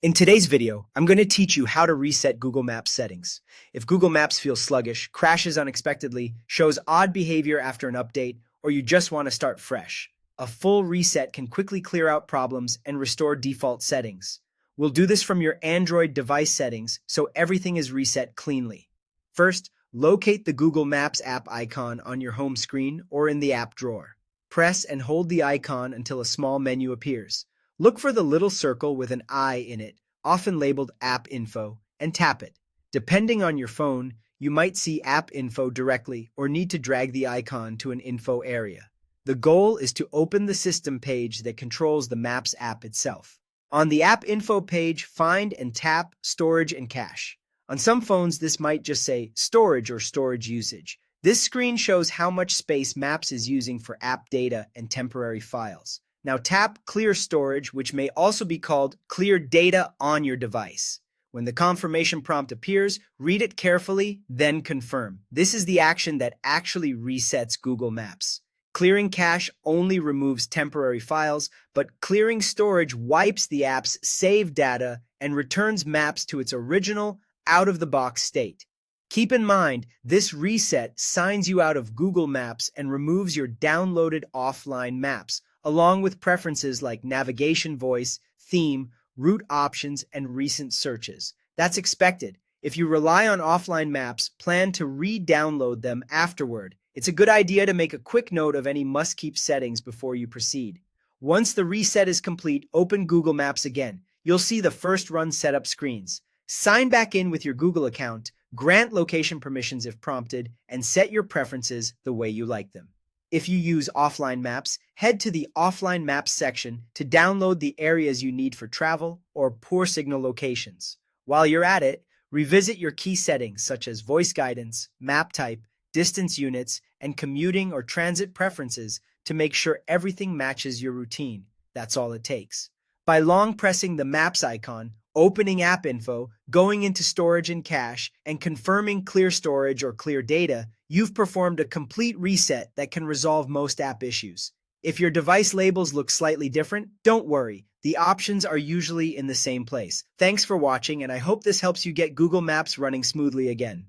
In today's video, I'm going to teach you how to reset Google Maps settings. If Google Maps feels sluggish, crashes unexpectedly, shows odd behavior after an update, or you just want to start fresh, a full reset can quickly clear out problems and restore default settings. We'll do this from your Android device settings so everything is reset cleanly. First, locate the Google Maps app icon on your home screen or in the app drawer. Press and hold the icon until a small menu appears. Look for the little circle with an I in it, often labeled App Info, and tap it. Depending on your phone, you might see App Info directly or need to drag the icon to an info area. The goal is to open the system page that controls the Maps app itself. On the App Info page, find and tap Storage and Cache. On some phones, this might just say Storage or Storage Usage. This screen shows how much space Maps is using for app data and temporary files. Now tap Clear Storage, which may also be called Clear Data on your device. When the confirmation prompt appears, read it carefully, then confirm. This is the action that actually resets Google Maps. Clearing cache only removes temporary files, but clearing storage wipes the app's saved data and returns Maps to its original, out-of-the-box state. Keep in mind, this reset signs you out of Google Maps and removes your downloaded offline maps, along with preferences like navigation voice, theme, route options, and recent searches. That's expected. If you rely on offline maps, plan to re-download them afterward. It's a good idea to make a quick note of any must-keep settings before you proceed. Once the reset is complete, open Google Maps again. You'll see the first run setup screens. Sign back in with your Google account, grant location permissions if prompted, and set your preferences the way you like them. If you use offline maps, head to the Offline Maps section to download the areas you need for travel or poor signal locations. While you're at it, revisit your key settings such as voice guidance, map type, distance units, and commuting or transit preferences to make sure everything matches your routine. That's all it takes. By long pressing the Maps icon, opening App Info, going into Storage and Cache, and confirming Clear Storage or Clear Data, you've performed a complete reset that can resolve most app issues. If your device labels look slightly different, don't worry. The options are usually in the same place. Thanks for watching, and I hope this helps you get Google Maps running smoothly again.